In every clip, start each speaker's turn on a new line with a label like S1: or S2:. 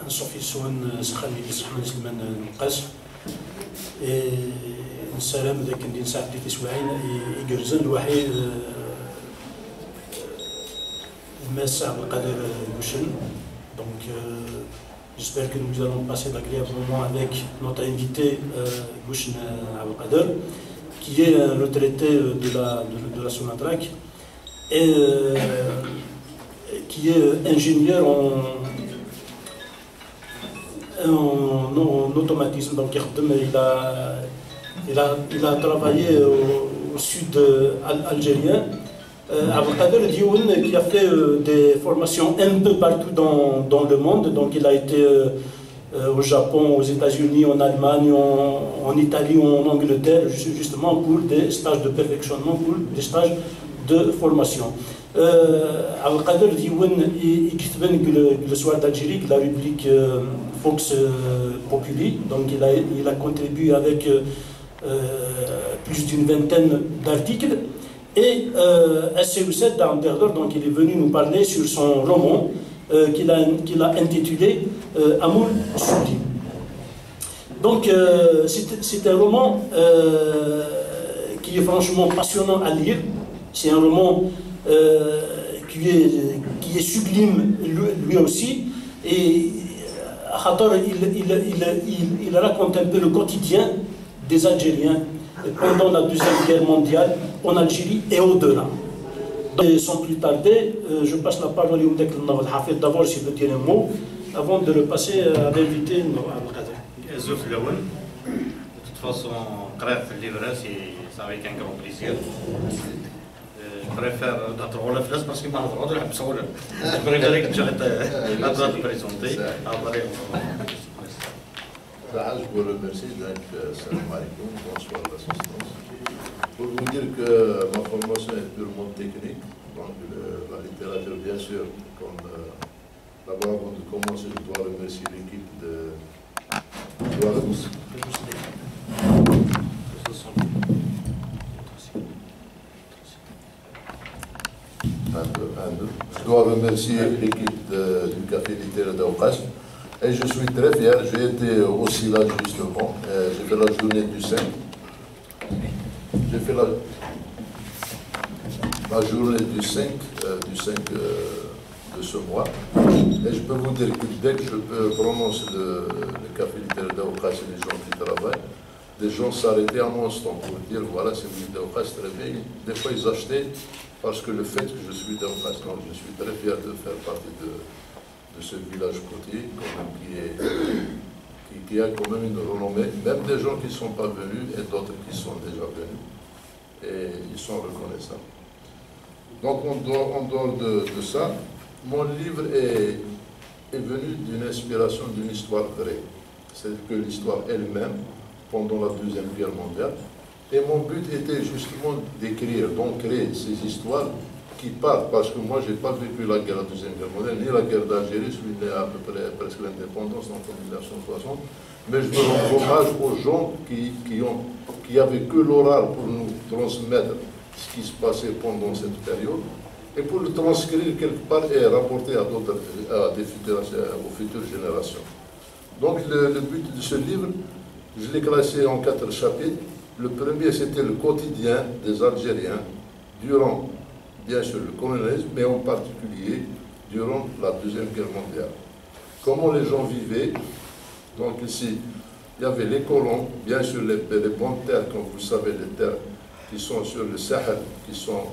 S1: نصوفي سوان سخاني صحنا سلمان نقاس السلام ذاك اللي نساعد في سواعين يجرزن الوحيد الماس عبد القادر Gouchen. Donc j'espère que nous allons passer d'agréables moments avec notre invité Gouchen Abdelkader, qui est un retraité de la Sonatrach et qui est ingénieur en automatisme. Donc il a travaillé au sud algérien. Abdelkader Dioun, qui a fait des formations un peu partout dans le monde. Donc il a été au Japon, aux États-Unis, en Allemagne, en Italie, en Angleterre, justement pour des stages de perfectionnement, pour des stages de formation. Abdelkader Dioun, il le soir d'Algérie, la rubrique Fox Populi. Donc il a contribué avec plus d'une vingtaine d'articles. Et SCU7 d'Anterdor, donc il est venu nous parler sur son roman qu'il a intitulé Amour sublime. Donc c'est un roman qui est franchement passionnant à lire. C'est un roman qui est sublime lui aussi. Et il raconte un peu le quotidien des Algériens pendant la Deuxième Guerre mondiale, en Algérie et au-delà. Sans plus tarder, je passe la parole à Youmdek Hafid d'abord s'il veut dire un mot, avant de le passer à l'invité Abdelkader.
S2: Zouf Laouen, de toute façon, grave le livre, c'est avec un grand plaisir. Je préfère d'être la France parce qu'il m'a droit de la personne. Je préfère que tu aies la droit de présenter.
S3: Je vous remercie, donc salam alaikum, bonsoir l'assistance. Pour vous dire que ma formation est purement technique, donc la littérature bien sûr, comme d'abord avant de commencer, je dois remercier l'équipe de Je dois remercier l'équipe du Café littéraire d'Aoukas. Et je suis très fier, j'ai été aussi là justement, j'ai fait la journée du 5. J'ai fait la journée du 5 de ce mois. Et je peux vous dire que dès que je prononce le Café littéraire d'Aoukas et les gens qui travaillent, des gens s'arrêtaient à mon stand pour dire voilà, c'est le d'Aoukas, très bien. Des fois ils achetaient parce que le fait que je suis d'Aoukas, donc je suis très fier de faire partie de ce village côtier qui a quand même une renommée, même des gens qui ne sont pas venus et d'autres qui sont déjà venus, et ils sont reconnaissants. Donc en dehors de ça, mon livre est venu d'une inspiration d'une histoire vraie, c'est que l'histoire elle-même pendant la Deuxième Guerre mondiale, et mon but était justement d'écrire, d'ancrer ces histoires qui partent, parce que moi, je n'ai pas vécu la guerre, la Deuxième Guerre mondiale, ni la guerre d'Algérie, je suis né à peu près presque l'indépendance, donc en 1960, mais je me rends hommage aux gens qui avaient que l'oral pour nous transmettre ce qui se passait pendant cette période, et pour le transcrire quelque part et rapporter aux futures générations. Donc le but de ce livre, je l'ai classé en 4 chapitres. Le premier, c'était le quotidien des Algériens durant bien sûr le colonialisme, mais en particulier durant la Deuxième Guerre mondiale. Comment les gens vivaient. Donc ici, il y avait les colons, bien sûr les bonnes terres, comme vous savez, les terres qui sont sur le Sahel, qui sont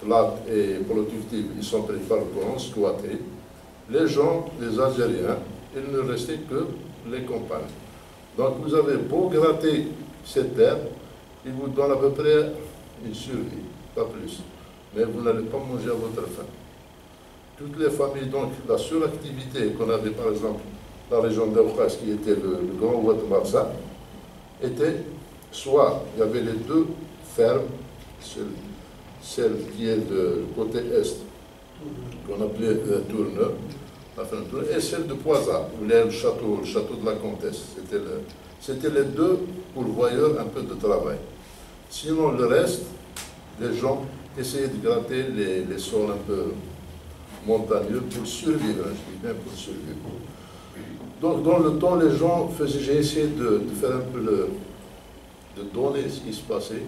S3: plates et productives, ils sont pris par le colon, squattés. Les gens, les Algériens, il ne restait que les campagnes. Donc vous avez beau gratter ces terres, ils vous donnent à peu près une survie, pas plus. Mais vous n'allez pas manger à votre faim. Toutes les familles, donc, la seule activité qu'on avait, par exemple, dans la région d'Aoukas, qui était le Grand Oued Marsa, était soit, il y avait les 2 fermes, celle qui est du côté est, qu'on appelait Tourneux, et celle de Poisa, où il y a le château de la Comtesse. C'était les 2 pourvoyeurs un peu de travail. Sinon, le reste, les gens essayer de gratter les sols un peu montagneux pour survivre, je dis bien pour survivre. Donc dans le temps, les gens faisaient, j'ai essayé de faire un peu de donner ce qui se passait.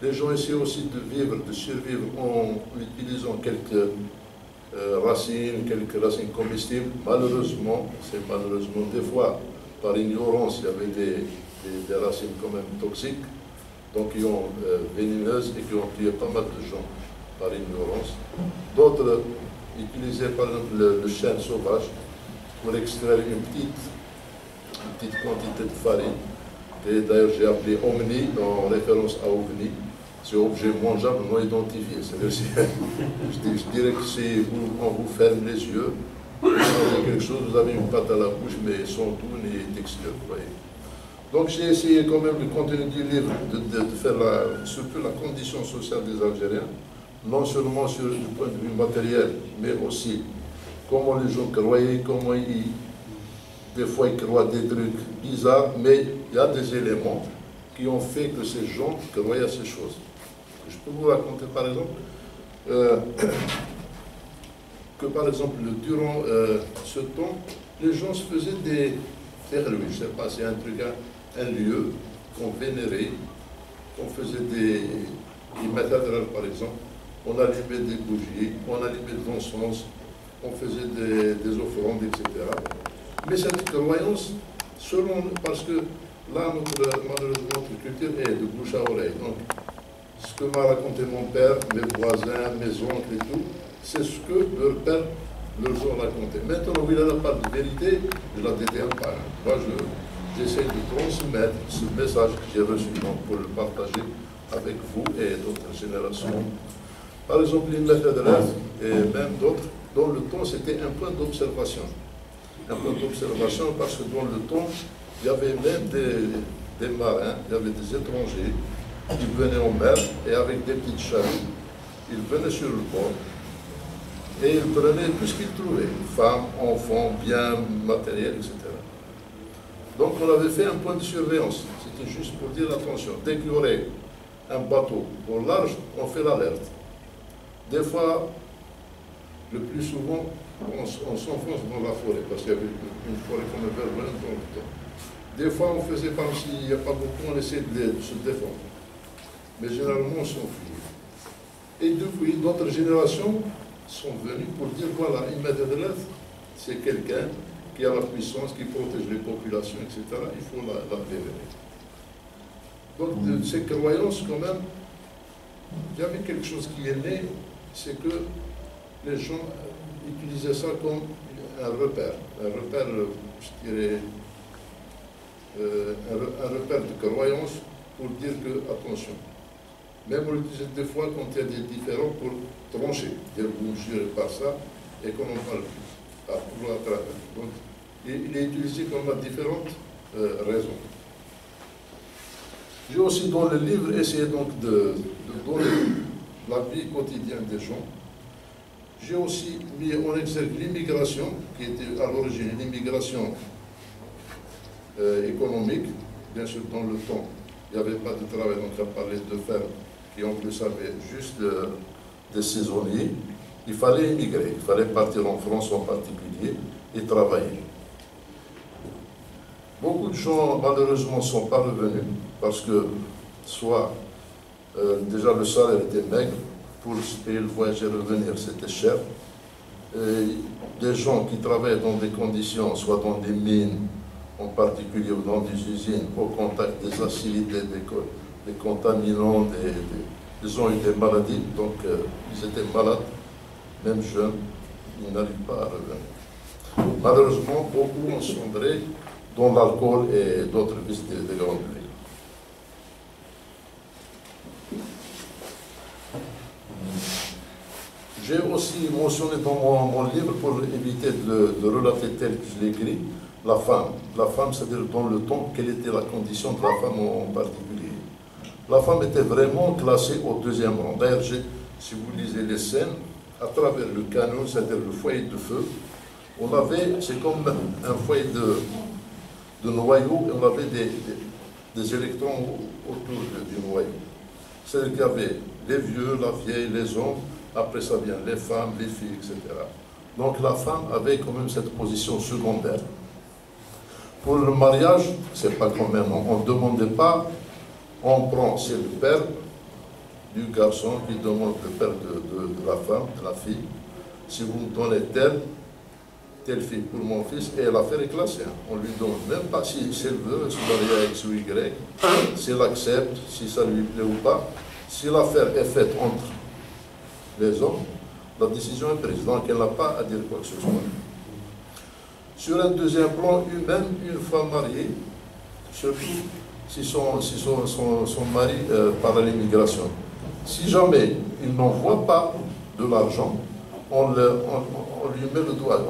S3: Les gens essayaient aussi de vivre, de survivre en utilisant quelques racines comestibles. Malheureusement, des fois, par ignorance, il y avait des racines quand même toxiques, donc qui ont vénéneuses et qui ont tué pas mal de gens par ignorance. D'autres utilisaient par exemple le chêne sauvage pour extraire une petite quantité de farine. Et d'ailleurs, j'ai appelé Omni en référence à OVNI. C'est objet mangeable non identifié. C'est-à-dire, je dirais que si on vous ferme les yeux, vous avez quelque chose, vous avez une pâte à la bouche, mais sans tout ni texture. Vous voyez. Donc j'ai essayé quand même le contenu du livre de faire surtout la condition sociale des Algériens, non seulement sur le point de vue matériel, mais aussi comment les gens croyaient, comment des fois ils croient des trucs bizarres, mais il y a des éléments qui ont fait que ces gens croyaient à ces choses. Je peux vous raconter par exemple que par exemple durant ce temps, les gens se faisaient des ferrues, je ne sais pas, c'est un truc, un lieu qu'on vénérait, qu'on faisait des matadrelles par exemple, on allumait des bougies, on allumait de l'encens, on faisait des offrandes, etc. Mais cette croyance, parce que là, malheureusement, notre culture est de bouche à oreille. Donc, ce que m'a raconté mon père, mes voisins, mes oncles et tout, c'est ce que leur père leur ont raconté. Maintenant, il y a la part de vérité, je la détiens pas. Moi, j'essaie de transmettre ce message que j'ai reçu pour le partager avec vous et d'autres générations. Par exemple, les méthodes de rêve et même d'autres, dans le temps, c'était un point d'observation. Un point d'observation parce que dans le temps, il y avait même des marins, il y avait des étrangers qui venaient en mer et avec des petites chaloups, ils venaient sur le port et ils prenaient tout ce qu'ils trouvaient, femmes, enfants, biens, matériel, etc. Donc on avait fait un point de surveillance, c'était juste pour dire attention, dès qu'il y aurait un bateau au large, on fait l'alerte. Des fois, le plus souvent, on s'enfonce dans la forêt, parce qu'il y avait une forêt qu'on avait vraiment dans le temps. Des fois, on faisait comme s'il n'y a pas beaucoup, on essayait de se défendre. Mais généralement, on s'enfuit. Et depuis, d'autres générations sont venues pour dire, voilà, Imad-Adref, c'est quelqu'un qui a la puissance, qui protège les populations, etc. Il faut la vénérer. Donc, de ces croyances, quand même, il y avait quelque chose qui est né, c'est que les gens utilisaient ça comme un repère, je dirais, un repère de croyance pour dire que, attention, même on l'utilise des fois quand il y a des différends pour trancher, dire vous jurez par ça et qu'on n'en parle plus, toujours à travers. Donc, il est utilisé comme à différentes raisons. J'ai aussi dans le livre essayé donc de donner la vie quotidienne des gens. J'ai aussi mis en exergue l'immigration, qui était à l'origine une immigration économique. Bien sûr, dans le temps, il n'y avait pas de travail, donc on parlait de fermes qui en plus avaient juste des saisonniers. Il fallait immigrer, il fallait partir en France en particulier et travailler. Beaucoup de gens, malheureusement, ne sont pas revenus parce que soit déjà le salaire était maigre, pour se payer le voyage et revenir, c'était cher. Des gens qui travaillent dans des conditions, soit dans des mines en particulier ou dans des usines, au contact des acides, des contaminants, ils ont eu des maladies, donc ils étaient malades, même jeunes, ils n'arrivent pas à revenir. Malheureusement, beaucoup ont sombré dans l'alcool et d'autres vices de grande vie. J'ai aussi mentionné dans mon livre, pour éviter de relater tel que je l'ai écrit, la femme. La femme, c'est-à-dire dans le temps, quelle était la condition de la femme en particulier. La femme était vraiment classée au deuxième rang. D'ailleurs, si vous lisez les scènes, à travers le canon, c'est-à-dire le foyer de feu, on avait, c'est comme un foyer de noyau, et on avait des électrons autour du noyau. C'est-à-dire qu'il y avait les vieux, la vieille, les hommes, après ça vient les femmes, les filles, etc. Donc la femme avait quand même cette position secondaire. Pour le mariage, c'est pas quand même, on ne demandait pas, on prend, c'est le père du garçon qui demande le père de la femme, de la fille, si vous me donnez telle fille pour mon fils, et l'affaire est classée. On lui donne même pas si elle veut se marier X ou Y, si elle accepte, si ça lui plaît ou pas. Si l'affaire est faite entre les hommes, la décision est prise, donc elle n'a pas à dire quoi que ce soit. Sur un deuxième plan, même une fois mariée, surtout si son mari part à l'immigration, si jamais il n'envoie pas de l'argent, on lui met le doigt,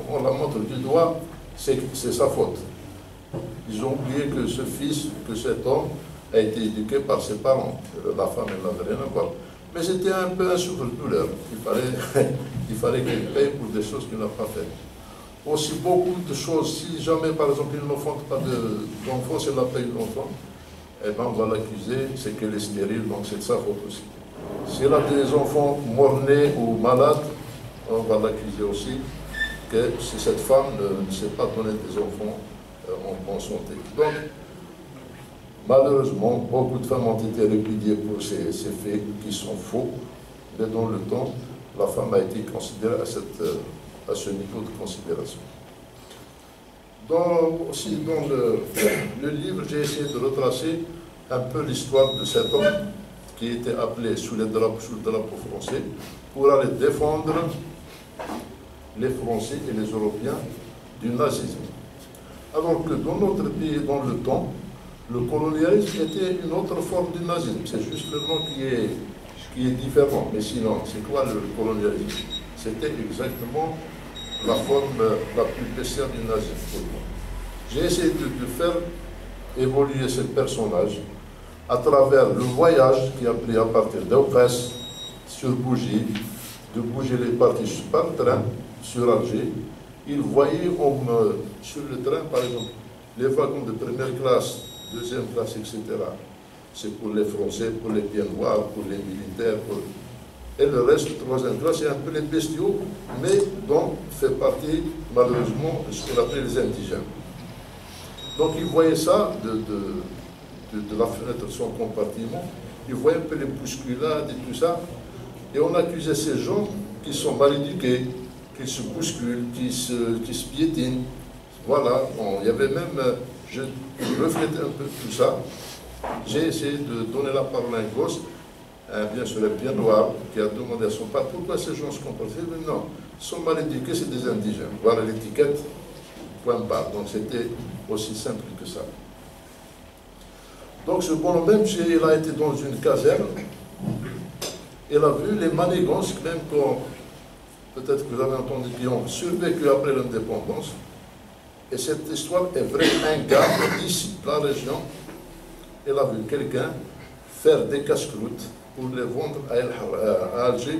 S3: on la montre du doigt, c'est sa faute. Ils ont oublié que ce fils, que cet homme a été éduqué par ses parents. La femme, elle n'avait rien à voir. Mais c'était un peu un souffre-douleur. Il fallait qu'elle paye pour des choses qu'il n'a pas faites. Aussi beaucoup de choses, si jamais par exemple il ne fonde pas d'enfant, si elle n'a pas eu d'enfant, eh ben, on va l'accuser, c'est qu'elle est stérile, donc c'est de sa faute aussi. Si elle a des enfants morts-nés ou malades, on va l'accuser aussi que si cette femme ne sait pas donner des enfants en bonne santé. Donc, malheureusement, beaucoup de femmes ont été répudiées pour ces faits qui sont faux, mais dans le temps, la femme a été considérée à ce niveau de considération. Aussi dans le livre, j'ai essayé de retracer un peu l'histoire de cet homme qui était appelé sous le drapeau français pour aller défendre les Français et les Européens du nazisme. Alors que dans notre pays, dans le temps, le colonialisme était une autre forme du nazisme. C'est juste le nom qui est différent. Mais sinon, c'est quoi le colonialisme? C'était exactement la forme la plus baissière du nazisme pour moi. J'ai essayé de faire évoluer ce personnage à travers le voyage qui a pris à partir d'Aukras sur Bougie, de Bougie les partis par train sur Alger. Il voyait sur le train, par exemple, les wagons de première classe, deuxième classe, etc. C'est pour les Français, pour les pieds noirs, pour les militaires, et le reste, troisième classe, c'est un peu les bestiaux, mais dont fait partie, malheureusement, ce qu'on appelle les indigènes. Donc il voyait ça de la fenêtre de son compartiment, il voyait un peu les bousculades et tout ça, et on accusait ces gens qui sont mal éduqués, qui se bousculent, qui se piétinent. Voilà, il y avait même, je reflétais un peu tout ça. J'ai essayé de donner la parole à un gosse, bien sûr, le pied noir, qui a demandé à son père pourquoi ces gens se comportaient. Mais non, ils sont mal éduqués, c'est des indigènes. Voilà l'étiquette, point barre. Donc c'était aussi simple que ça. Donc ce bonhomme, même il a été dans une caserne, il a vu les manigances, même quand, peut-être que vous avez entendu, qui ont survécu après l'indépendance. Et cette histoire est vraie. Un gars d'ici, de la région, il a vu quelqu'un faire des casse-croûtes pour les vendre à Alger,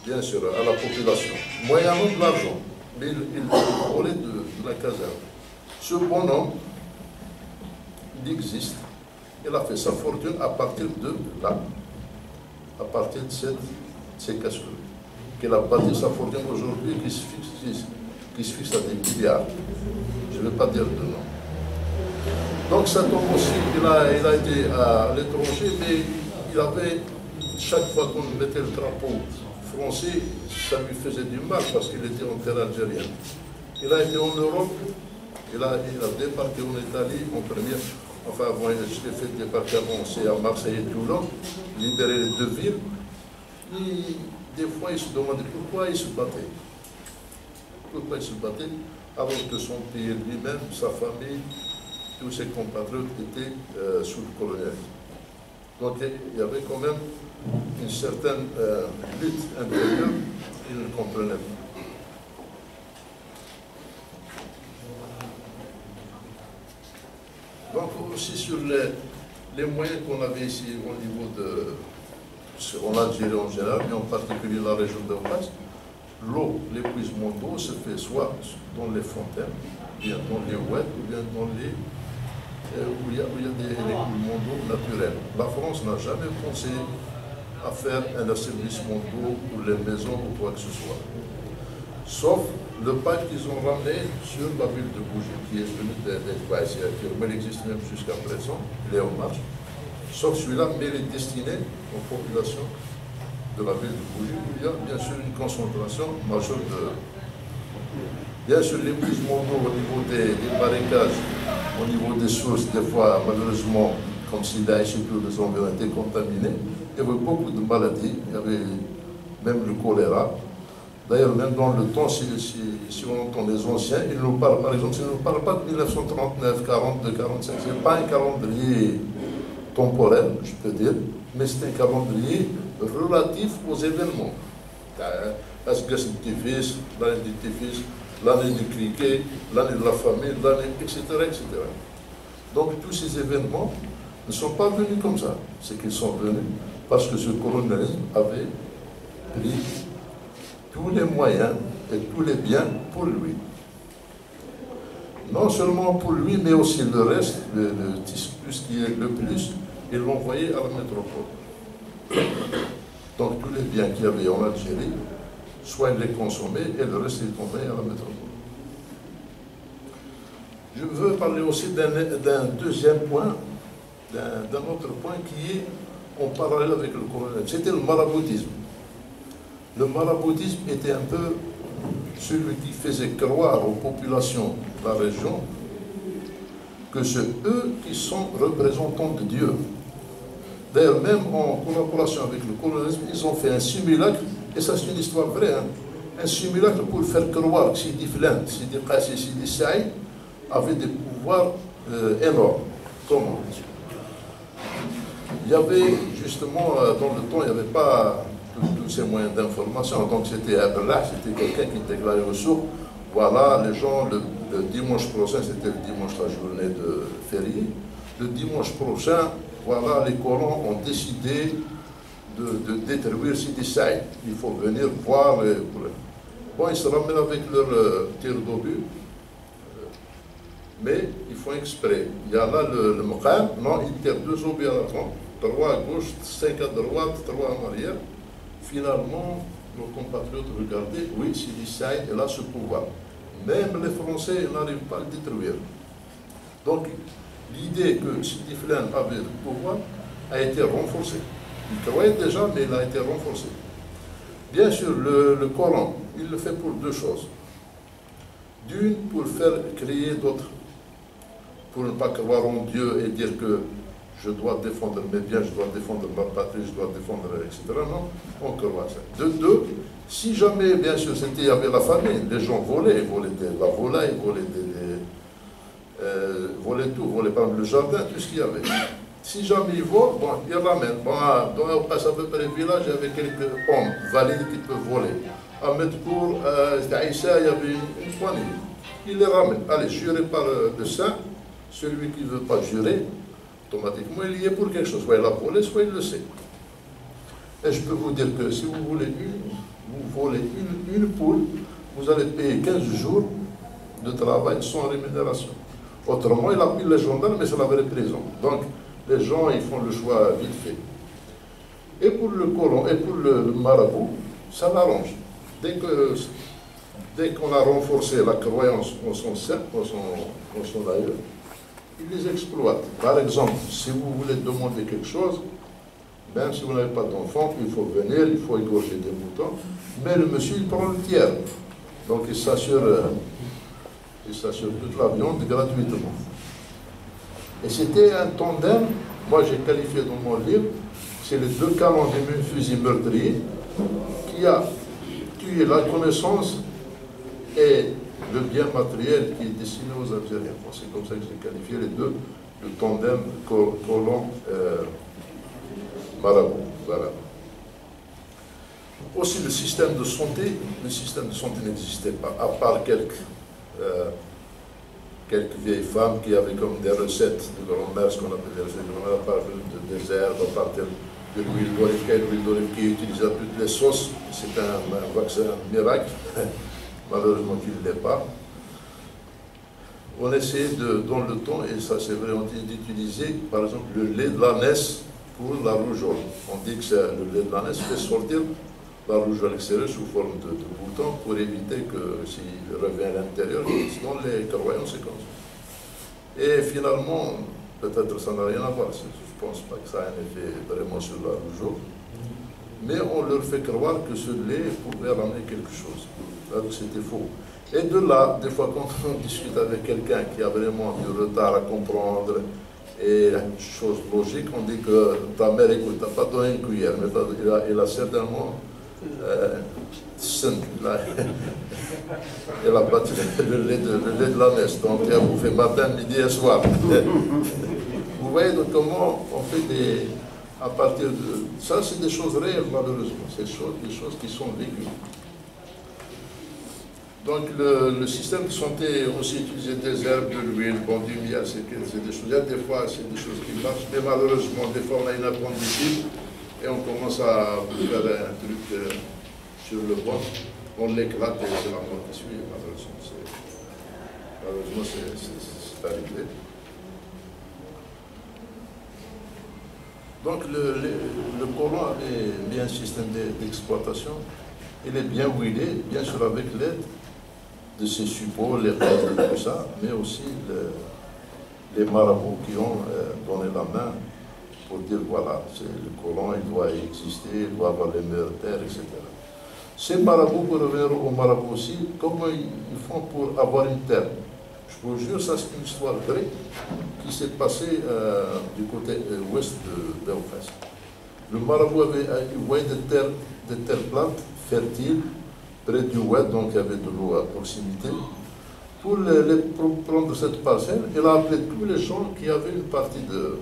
S3: bien sûr, à la population, moyennant de l'argent. Mais il volait de la caserne. Ce bonhomme, il existe. Il a fait sa fortune à partir de là, à partir de ces casse-croûtes. Qu'il a bâti sa fortune aujourd'hui qui se fixe à des milliards. Je ne vais pas dire de nom. Donc cet homme aussi, il a été à l'étranger, mais il avait, chaque fois qu'on mettait le drapeau français, ça lui faisait du mal parce qu'il était en terre algérienne. Il a été en Europe, il a débarqué en Italie en première, enfin avant, je l'ai fait débarquer avant, c'est à Marseille et Toulon, libérer les deux villes. Et des fois, il se demandait pourquoi il se battait. Pourquoi il se battait alors que son pays lui-même, sa famille, tous ses compatriotes étaient sous le colonialisme. Donc il y avait quand même une certaine lutte intérieure, il ne comprenait pas. Donc aussi sur les moyens qu'on avait ici au niveau en Algérie en général, mais en particulier la région d'Aukras, l'eau, l'épuisement d'eau se fait soit dans les fontaines, bien dans les oueds, ou bien dans les où il y a des écoulements d'eau naturels. La France n'a jamais pensé à faire un assainissement d'eau pour les maisons ou quoi que ce soit. sauf le pipe qu'ils ont ramené sur la ville de Bougie, qui est venu d'être ici, mais il existe même jusqu'à présent, il est en marche. Sauf celui-là, mais il est destiné aux populations de la ville de Bougie, où il y a bien sûr une concentration majeure de... Bien sûr, l'épuisement d'eau au niveau des marécages, au niveau des sources, des fois, malheureusement, comme si là, chez tous les environs étaient contaminés, il y avait beaucoup de maladies, il y avait même le choléra. D'ailleurs, même dans le temps, si on entend les anciens, ils nous parlent, par exemple, ils ne nous parlent pas de 1939, 42, 45, ce n'est pas un calendrier temporel, je peux dire, mais c'est un calendrier relatif aux événements. L'année du petit-fils, l'année du criquet, l'année de la famille, l'année, etc., etc. Donc tous ces événements ne sont pas venus comme ça. C'est qu'ils sont venus parce que ce colonialisme avait pris tous les moyens et tous les biens pour lui. Non seulement pour lui, mais aussi le reste, tout ce qui est le plus, ils l'ont envoyé à la métropole. Donc tous les biens qu'il y avait en Algérie, soit ils les consommaient et le reste ils envoyaient à la métropole. Je veux parler aussi d'un deuxième point, d'un autre point qui est en parallèle avec le colonialisme. C'était le maraboutisme. Le maraboutisme était un peu celui qui faisait croire aux populations de la région que c'est eux qui sont représentants de Dieu. D'ailleurs, même en collaboration avec le colonialisme, ils ont fait un simulacre, et ça c'est une histoire vraie, hein, un simulacre pour faire croire que Sidi Flan, Sidi Qassi, Sidi Saïd avaient des pouvoirs énormes. Comment? Il y avait justement, dans le temps, il n'y avait pas tous ces moyens d'information. Donc c'était Abdallah, c'était quelqu'un qui déclarait au sourd. Voilà, les gens, le dimanche prochain, c'était le dimanche, la journée de férié. Le dimanche prochain, voilà, les colons ont décidé de détruire Sidi Saïd. Il faut venir voir. Bon, ils se ramènent avec leur tir d'obus, mais ils font exprès. Il y a là le maqam, non, ils tirent 2 obus à l'avant, 3 à gauche, 5 à droite, 3 en arrière. Finalement, nos compatriotes regardaient, oui, Sidi Saïd, il a ce pouvoir. Même les Français n'arrivent pas à le détruire. Donc, l'idée que Sidi Flan avait le pouvoir a été renforcée. Il croyait déjà, mais il a été renforcé. Bien sûr, le Coran, il le fait pour 2 choses. D'une, pour faire créer d'autres, pour ne pas croire en Dieu et dire que je dois défendre mes biens, je dois défendre ma patrie, je dois défendre, etc. Non, on croit ça. De 2, si jamais, bien sûr, il y avait la famine, les gens volaient la volaille, volaient tout, volaient par exemple le jardin, tout ce qu'il y avait. Si jamais ils volent, bon, ils ramènent. Bon, on passe à peu près le village, il y avait quelques hommes valides qui peuvent voler. À Medkour, à Issa, il y avait une poignée. Ils les ramènent. Allez, juré par le saint, celui qui ne veut pas jurer, automatiquement, il y est pour quelque chose. Soit il l'a volé, soit il le sait. Et je peux vous dire que si vous volez une poule, vous allez payer 15 jours de travail sans rémunération. Autrement, il appelle les gendarmes, mais c'est la vraie prison. Donc, les gens, ils font le choix vite fait. Et pour le colon et pour le marabout, ça l'arrange. Dès qu'on a renforcé la croyance en son sein, en son aïeux, il les exploite. Par exemple, si vous voulez demander quelque chose, même si vous n'avez pas d'enfant, il faut venir, il faut égorger des moutons, mais le monsieur, il prend le tiers. Donc il s'assure toute la viande gratuitement. Et c'était un tandem, moi j'ai qualifié dans mon livre, c'est les 2 canons des fusils meurtriers qui a tué la connaissance et le bien matériel qui est destiné aux Algériens. Bon, c'est comme ça que j'ai qualifié les 2, le tandem colon marabout. Voilà. Aussi le système de santé n'existait pas, à part quelques vieilles femmes qui avaient comme des recettes de grand-mère, ce qu'on appelle des recettes de grand-mère, à partir des herbes, à partir de l'huile d'olive qui est utilisée à toutes les sauces. C'est un vaccin miracle, malheureusement qu'il ne l'est pas. On essayait dans le temps, et ça c'est vrai, d'utiliser par exemple le lait de l'ânesse pour la rougeole. On dit que le lait de l'ânesse fait sortir la rougeole extérieure sous forme de bouton pour éviter que s'il revient à l'intérieur, sinon les croyants c'est comme ça. Et finalement, peut-être ça n'a rien à voir, je ne pense pas que ça a un effet vraiment sur la rougeole, mais on leur fait croire que ce lait pouvait ramener quelque chose, alors que c'était faux. Et de là, des fois quand on discute avec quelqu'un qui a vraiment du retard à comprendre, et une chose logique, on dit que ta mère, écoute, tu n'as pas donné une cuillère, mais elle a certainement elle a battu le lait de la messe, donc elle a bouffé matin, midi et soir. Vous voyez donc comment on fait des... À partir de... Ça, c'est des choses réelles, malheureusement, c'est des choses qui sont vécues. Donc le système de santé aussi utilisait des herbes, de l'huile, bon, du miel, c'est des choses. Des fois, c'est des choses qui marchent, mais malheureusement, des fois, on a une appendicite et on commence à faire un truc sur le ventre, on l'éclate et c'est la mort qui suit, malheureusement. Malheureusement, c'est arrivé. Donc le colon avait mis un système d'exploitation. Il est bien huilé, bien sûr avec l'aide de ses suppôts, les rêves et tout ça, mais aussi les marabouts qui ont donné la main pour dire voilà, le colon, il doit exister, il doit avoir les meilleures terres, etc. Ces marabouts, pour revenir aux marabouts aussi, comment ils font pour avoir une terre? Je vous jure, ça c'est une histoire vraie qui s'est passée du côté ouest de Belfast. Le marabout avait voyé des terres plates, fertiles, près du ouest, donc il y avait de l'eau à proximité. Pour prendre cette parcelle, il a appelé tous les gens qui avaient une partie de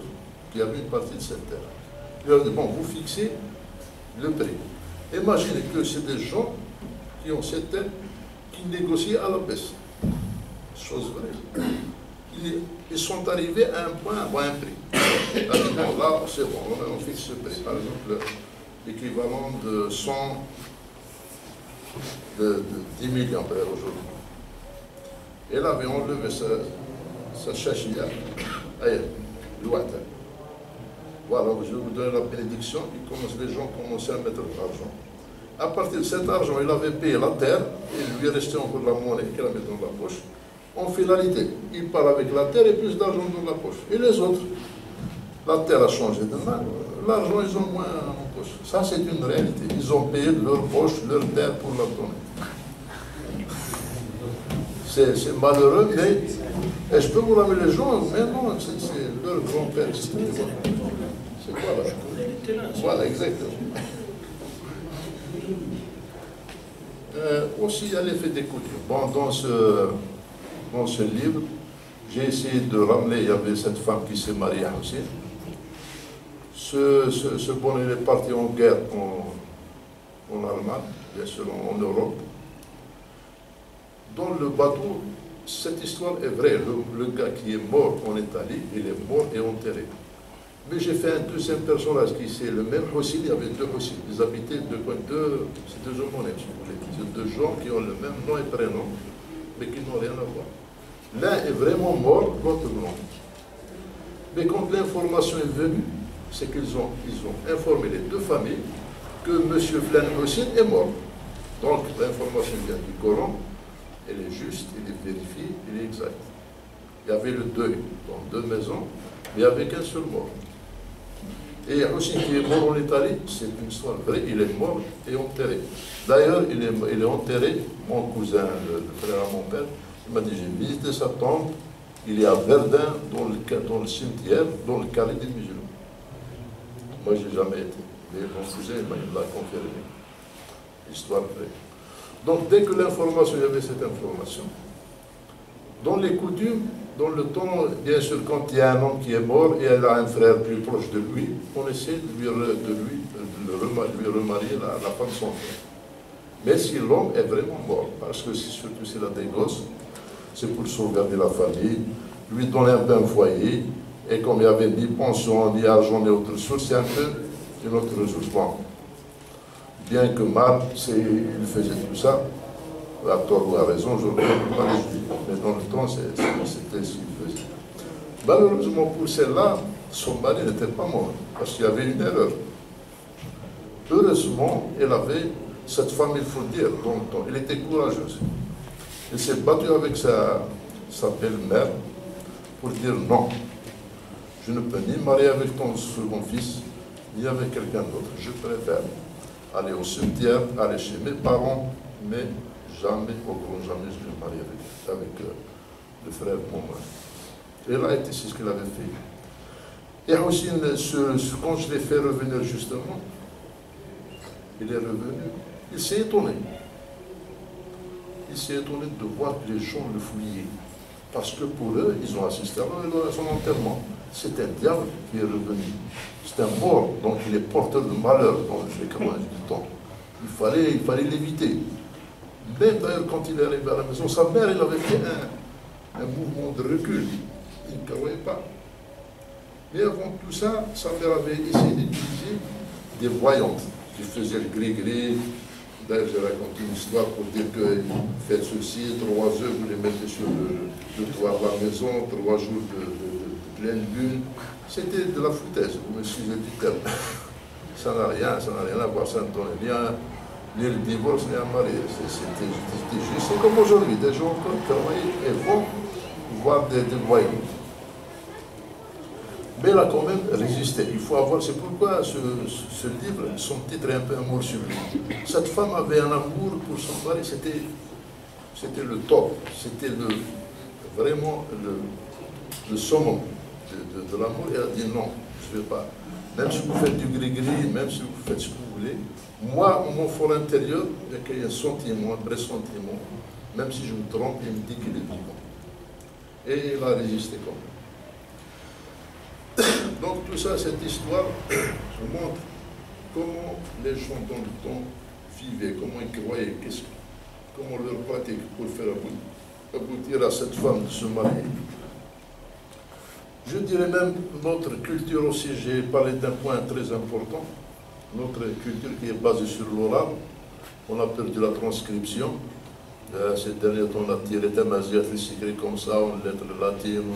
S3: cette terre. Il leur a dit, bon, vous fixez le prix. Imaginez que c'est des gens qui ont cette terre qui négocient à la baisse. Chose vraie. Ils sont arrivés à un point, à un prix. Bon, là, c'est bon, on fixe ce prix. Par exemple, l'équivalent de 10 millions aujourd'hui. Et là, on enlevé sa chachia, loin. Voilà, je vais vous donner la bénédiction, les gens commençaient à mettre de l'argent. À partir de cet argent, il avait payé la terre, et il lui restait encore de la monnaie qu'il a mis dans la poche. En finalité, il part avec la terre et plus d'argent dans la poche. Et les autres, la terre a changé de main, l'argent, ils ont moins en poche. Ça, c'est une réalité. Ils ont payé de leur poche, leur terre pour la donner. C'est malheureux, mais je peux vous ramener les gens, mais non, c'est leur grand-père. C'est quoi là? Voilà, exactement. Aussi, il y a l'effet des coutumes. Bon, dans ce livre, j'ai essayé de ramener, il y avait cette femme qui s'est mariée aussi. Ce bonhomme est parti en guerre en Allemagne, bien sûr en Europe. Dans le bateau, cette histoire est vraie. Le gars qui est mort en Italie, il est mort et enterré. Mais j'ai fait un deuxième personnage qui c'est le même Hossil, il y avait deux Hossil. Ils habitaient c'est deux homonymes, si vous voulez. C'est deux gens qui ont le même nom et prénom, mais qui n'ont rien à voir. L'un est vraiment mort, l'autre non. Mais quand l'information est venue, c'est qu'ils ont informé les deux familles que M. Flan Hossil est mort. Donc l'information vient du Coran, elle est juste, elle est vérifiée, elle est exacte. Il y avait le deuil dans deux maisons, mais il n'y avait qu'un seul mort. Et aussi qui est mort en Italie, c'est une histoire vraie, il est mort et enterré. D'ailleurs, il est enterré, mon cousin, le frère à mon père, il m'a dit, j'ai visité sa tombe, il est à Verdun, dans le cimetière, dans le carré des musulmans. Moi, je n'ai jamais été, mais mon cousin, il l'a confirmé. Histoire vraie. Donc, dès que l'information, il y avait cette information, dans les coutumes, dans le temps, bien sûr, quand il y a un homme qui est mort et elle a un frère plus proche de lui, on essaie de lui remarier la femme de son frère. Mais si l'homme est vraiment mort, parce que surtout s'il a des gosses, c'est pour sauvegarder la famille, lui donner un peu un foyer, et comme il n'y avait ni pension, ni argent, ni autre source, c'est un peu une autre ressource. Bon. Bien que Marc, il faisait tout ça, à tort ou à raison, je ne regarde pas les juifs. Mais dans le temps, c'était ce qu'il faisait. Malheureusement pour celle-là, son mari n'était pas mort, parce qu'il y avait une erreur. Heureusement, elle avait cette femme, il faut dire, elle était courageuse. Elle s'est battue avec sa belle-mère pour dire non. Je ne peux ni marier avec ton second fils, ni avec quelqu'un d'autre. Je préfère aller au cimetière, aller chez mes parents, mais jamais, au grand jamais, je vais marier avec le frère de mon mari. Elle a été, c'est ce qu'elle avait fait. Et aussi, quand je l'ai fait revenir justement, il est revenu, il s'est étonné. Il s'est étonné de voir que les gens le fouillaient. Parce que pour eux, ils ont assisté à son enterrement. C'est un diable qui est revenu. C'est un mort, donc il est porteur de malheur dans le fréquemment du temps. Il fallait l'éviter. Même d'ailleurs, quand il est arrivé à la maison, sa mère, elle avait fait un mouvement de recul. Il ne croyait pas. Mais avant tout ça, sa mère avait essayé d'utiliser des voyantes qui faisaient le gris-gris. D'ailleurs, j'ai raconté une histoire pour dire que faites ceci, 3 œufs, vous les mettez sur le toit de la maison, 3 jours de pleine lune. C'était de la foutaise, vous m'excusez du terme. Ça n'a rien à voir, ça ne donnait rien, ni le divorce, ni un mariage. C'était juste, c'est comme aujourd'hui, des gens qui travaillent et vont voir des voyants. Mais elle a quand même résisté. Il faut avoir, c'est pourquoi ce livre, son titre est un peu Amour sublime. Cette femme avait un amour pour son mari, c'était le top, c'était vraiment le summum de l'amour. Et elle a dit non, je ne vais pas. Même si vous faites du gris-gris, même si vous faites ce que vous voulez, moi, mon fort intérieur, il y a un sentiment, un vrai sentiment, même si je me trompe, il me dit qu'il est vivant. Et il a résisté quand même. Donc tout ça, cette histoire, je montre comment les gens dans le temps vivaient, comment ils croyaient, comment leur pratique pour faire aboutir à cette femme de se marier. Je dirais même notre culture aussi, j'ai parlé d'un point très important, notre culture qui est basée sur l'oral, on a perdu la transcription. Ces derniers temps, on a tiré Tamaziat, c'est écrit comme ça, en lettres latines,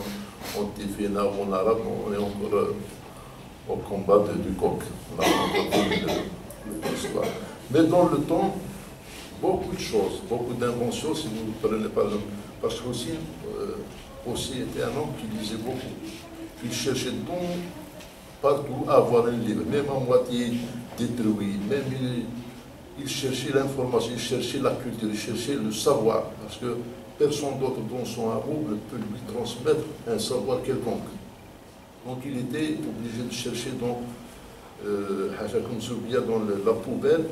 S3: en tifina ou en arabe, on est encore au combat du coq. On a encore l'histoire. Mais dans le temps, beaucoup de choses, beaucoup d'inventions, si vous ne prenez pas le... Parce que aussi était un homme qui lisait beaucoup. Il cherchait donc partout à avoir un livre, même à moitié détruit, même il cherchait l'information, il cherchait la culture, il cherchait le savoir, parce que personne d'autre dans son amour ne peut lui transmettre un savoir quelconque. Donc il était obligé de chercher dans la poubelle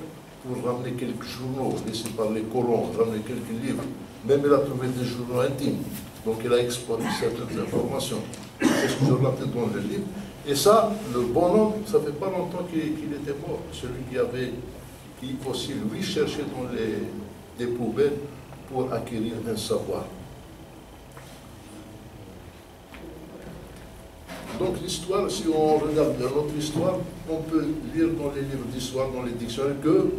S3: pour ramener quelques journaux, laissés par les colons, ramener quelques livres. Même il a trouvé des journaux intimes, donc il a exploité certaines informations. C'est ce que je relatais dans le livre. Et ça, le bonhomme, ça fait pas longtemps qu'il était mort, celui qui aussi, lui, cherchait dans les poubelles pour acquérir un savoir. Donc l'histoire, si on regarde notre histoire, on peut lire dans les livres d'histoire, dans les dictionnaires, que,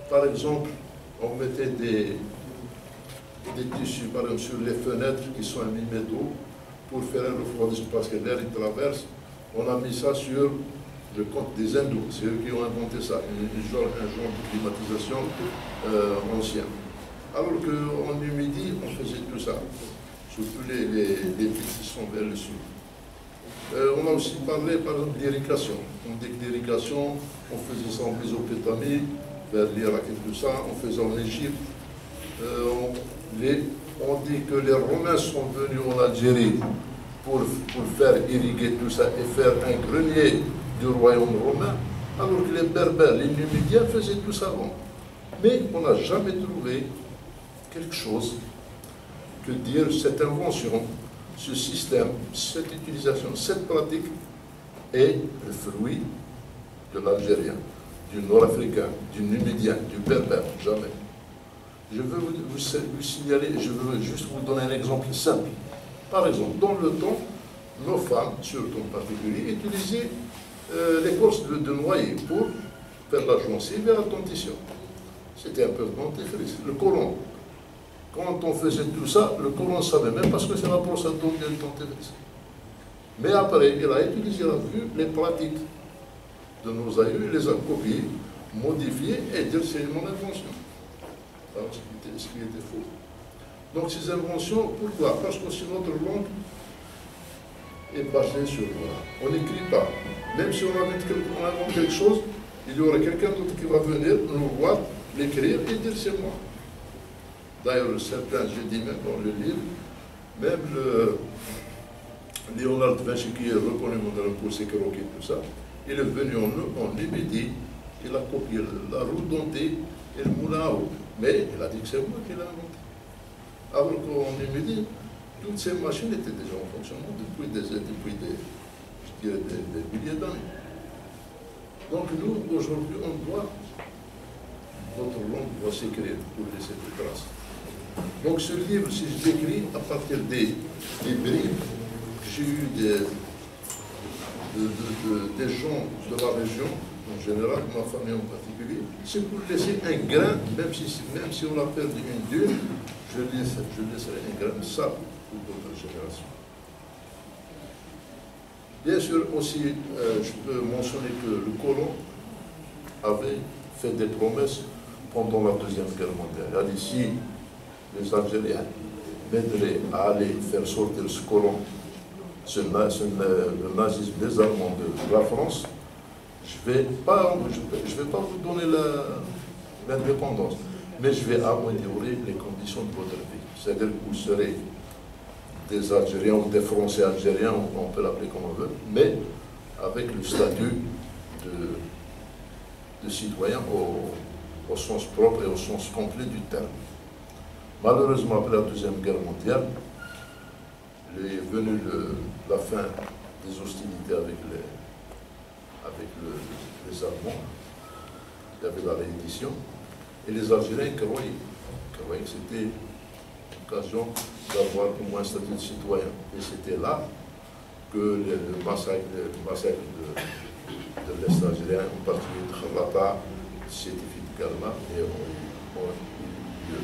S3: par exemple, on mettait des tissus, par exemple, sur les fenêtres qui sont imbibés d'eau pour faire un refroidissement, parce que l'air il traverse. On a mis ça sur le compte des hindous, c'est eux qui ont inventé ça, un genre de climatisation ancien. Alors qu'en Numidie, on faisait tout ça, surtout les villes qui sont vers le sud. On a aussi parlé, par exemple, d'irrigation. On dit que l'irrigation, on faisait ça en Mésopotamie, vers l'Irak et tout ça, on faisait en Égypte. On dit que les Romains sont venus en Algérie pour faire irriguer tout ça et faire un grenier du royaume romain, alors que les Berbères, les Numidiens faisaient tout ça avant. Mais on n'a jamais trouvé quelque chose que dire cette invention, ce système, cette utilisation, cette pratique est le fruit de l'Algérien, du Nord-Africain, du Numidien, du Berbère, jamais. Je veux vous signaler, je veux juste vous donner un exemple simple. Par exemple, dans le temps, nos femmes, surtout en particulier, utilisaient l'écorce de noyer pour faire la gencive et la dentition. C'était un peu de dentifrice. Le colon, quand on faisait tout ça, le colon savait même parce que c'est la brosse à dents et le dentifrice. Mais après, il a utilisé, il a vu les pratiques de nos aïeux, il les a copiées. modifier et dire c'est mon invention. Alors, ce qui était faux. Donc ces inventions, pourquoi? Parce que si notre langue est basée sur on n'écrit pas. Même si on invente quelque chose, il y aura quelqu'un d'autre qui va venir nous voir, l'écrire et dire c'est moi. D'ailleurs, certains, j'ai dit même dans le livre, même le Léonard de Vinci qui est reconnu moderne pour ses croquis, tout ça, il est venu en Libédie, il a copié la roue dentée et le moulin à eau. Mais il a dit que c'est moi qui l'ai inventé. Alors qu'en Libédie, toutes ces machines étaient déjà en fonctionnement depuis des milliers d'années. Donc nous, aujourd'hui, notre langue doit s'écrire pour laisser des traces. Donc ce livre, si je l'écris à partir des bribes que j'ai eu des gens de la région, en général, ma famille en particulier, c'est pour laisser un grain, même si on a perdu une dune, je laisserai un grain de sable pour d'autres générations. Bien sûr, aussi, je peux mentionner que le colon avait fait des promesses pendant la Deuxième Guerre mondiale. Il a dit, si les Algériens m'aideraient à aller faire sortir ce colon, le nazisme des Allemands de la France, je ne vais pas vous donner l'indépendance, mais je vais améliorer les conditions de votre vie. C'est-à-dire que vous serez des Algériens ou des Français algériens, on peut l'appeler comme on veut, mais avec le statut de citoyen au sens propre et au sens complet du terme. Malheureusement, après la Deuxième Guerre mondiale, il est venu la fin des hostilités avec les Allemands. Il y avait la réédition. Et les Algériens croyaient que c'était l'occasion d'avoir au moins un statut de citoyen. Et c'était là que le massacre de l'Est algérien, en particulier de Kharlata, certificalement, et ont eu lieu.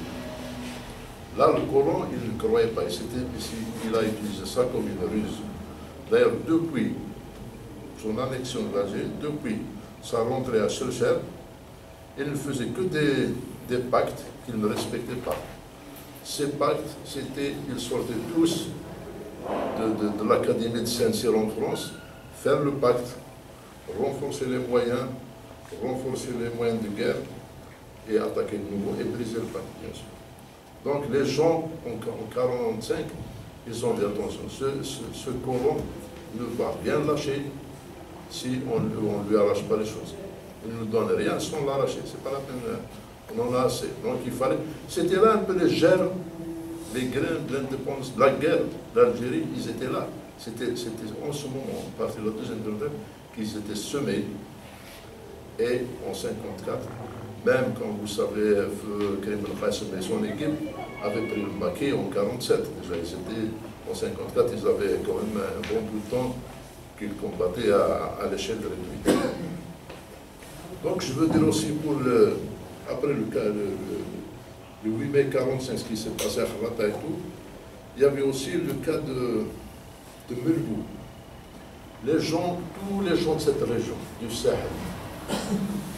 S3: Là, le colon, il ne croyait pas. Il a utilisé ça comme une ruse. D'ailleurs, depuis son annexion de l'Algérie, depuis sa rentrée à Cherchère, il ne faisait que des pactes qu'il ne respectait pas. Ces pactes, ils sortaient tous de l'Académie de Saint-Cyr en France, faire le pacte, renforcer les moyens de guerre et attaquer de nouveau et briser le pacte, bien sûr. Donc les gens, en 1945, ils ont dit attention, ce colon ne va rien lâcher si on ne lui arrache pas les choses. Il ne nous donne rien sans l'arracher, c'est pas la peine, on en a assez. Donc il fallait, c'était là un peu les germes, les grains de l'indépendance, la guerre d'Algérie, ils étaient là. C'était en ce moment, à partir de la Deuxième Guerre, qu'ils étaient semés. Et en 1954, même quand vous savez, Karim El-Khassim et son équipe avaient pris le Maquis en 1947. Déjà, en 1954, ils avaient quand même un bon bout de temps qu'ils combattaient à l'échelle de république. Donc je veux dire aussi, après le 8 mai 1945, ce qui s'est passé à Kharlata et tout, il y avait aussi le cas de Melbou. Tous les gens de cette région, du Sahel,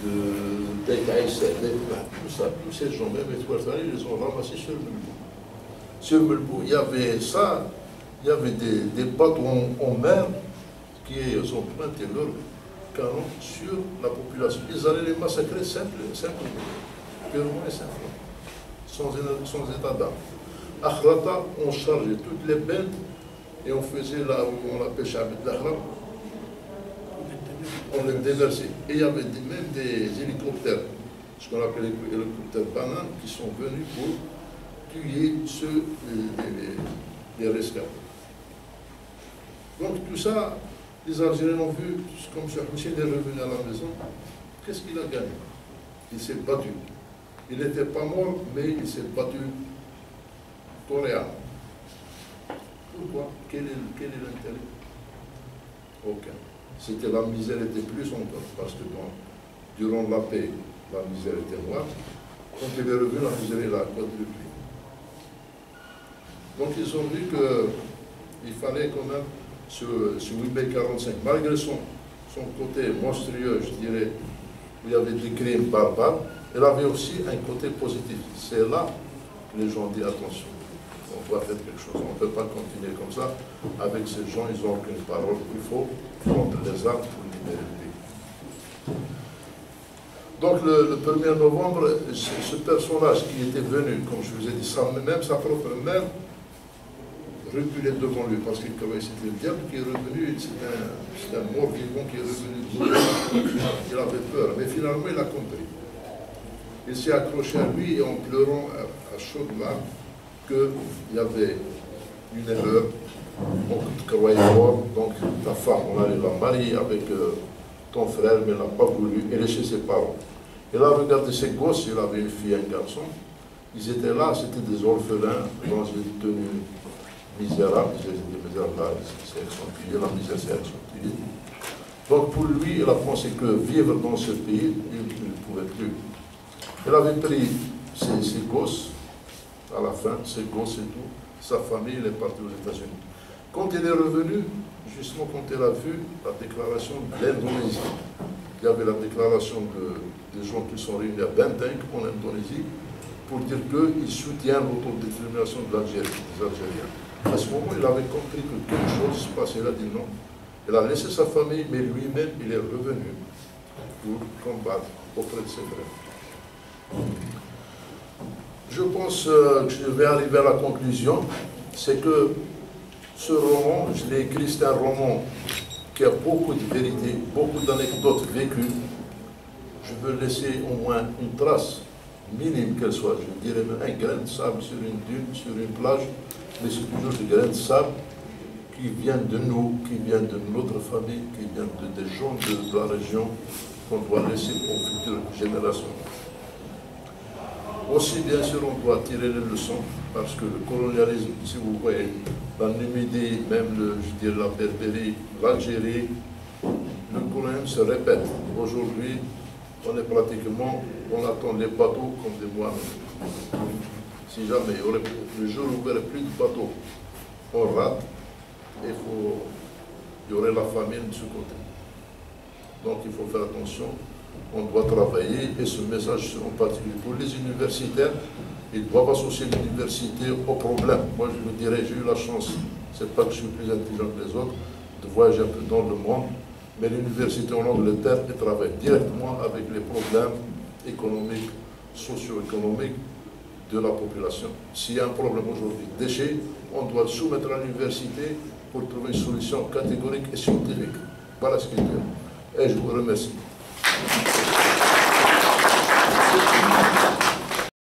S3: de Taïsel, tout ça, tous ces gens, même les Touartari, ils les ont ramassés sur Melbou. Sur Melbou, il y avait des bateaux en mer qui ont pointé leur canon sur la population. Ils allaient les massacrer simplement, purement et simplement, sans état d'âme. À Kharlata, on chargeait toutes les bennes et on faisait là où on la pêche avec l'Ahram, on les déversait. Et il y avait même des hélicoptères, ce qu'on appelle les hélicoptères bananes, qui sont venus pour tuer les rescapés. Donc tout ça, les Algériens ont vu, comme M. Hussein est revenu à la maison, qu'est-ce qu'il a gagné? Il s'est battu. Il n'était pas mort, mais il s'est battu coréen. Pourquoi? Quel est l'intérêt? Aucun. C'était la misère était plus encore, parce que durant la paix, la misère était moindre. Quand il est revenu, la misère est quadruplée. Donc ils ont vu qu'il fallait quand même ce 8 mai 1945, malgré son côté monstrueux, je dirais, où il y avait des crimes barbares, il avait aussi un côté positif. C'est là que les gens ont dit attention, on doit faire quelque chose. On ne peut pas continuer comme ça. Avec ces gens, ils n'ont aucune parole. Il faut prendre les armes pour libérer le pays. Donc le 1er novembre, ce personnage qui était venu, comme je vous ai dit, même sa propre mère reculait devant lui parce qu'il croyait que c'était le diable qui est revenu, c'est un mort vivant qui est revenu de lui. Il avait peur, mais finalement il a compris. Il s'est accroché à lui et en pleurant à chaudes larmes qu'il y avait une erreur. Donc tu croyais mort, donc ta femme, on allait la marier avec ton frère, mais elle n'a pas voulu, elle est chez ses parents. Il a regardé ses gosses, il avait une fille et un garçon. Ils étaient là, c'était des orphelins dans une tenue misérable, là, c'est accentué, la misère s'est accentuée. Donc pour lui, il a pensé que vivre dans ce pays, il ne pouvait plus. Il avait pris ses gosses, à la fin, ses gosses et tout, sa famille, il est parti aux États-Unis. Quand il est revenu, justement quand il a vu la déclaration de l'Indonésie, il y avait la déclaration des gens qui sont réunis à Benteng en Indonésie pour dire qu'ils soutiennent l'autodétermination de l'Algérie, des Algériens. À ce moment, il avait compris que quelque chose se passait. Il a dit non. Il a laissé sa famille, mais lui-même, il est revenu pour combattre auprès de ses frères. Je pense que je vais arriver à la conclusion, c'est que ce roman, je l'ai écrit, c'est un roman qui a beaucoup de vérités, beaucoup d'anecdotes vécues. Je veux laisser au moins une trace, minime qu'elle soit, je dirais même un grain de sable sur une dune, sur une plage, mais c'est toujours des grains de sable qui viennent de nous, qui viennent de notre famille, qui viennent des gens de la région qu'on doit laisser aux futures générations. Aussi, bien sûr, on doit tirer les leçons, parce que le colonialisme, si vous voyez, la Numidie, même, je dirais, la Berbérie, l'Algérie, le colonialisme se répète. Aujourd'hui, on est pratiquement, on attend les bateaux comme des moines. Si jamais le jour où il n'y aurait plus de bateaux, on rate, il y aurait la famine de ce côté. Donc il faut faire attention, on doit travailler, et ce message en particulier pour les universitaires, ils doivent associer l'université au problème. Moi je vous dirais, j'ai eu la chance, c'est pas que je suis plus intelligent que les autres, de voyager un peu dans le monde, mais l'université en Angleterre travaille directement avec les problèmes économiques, socio-économiques de la population. S'il y a un problème aujourd'hui, déchets, on doit le soumettre à l'université pour trouver une solution catégorique et scientifique. Voilà ce qu'il y a. Et je vous remercie.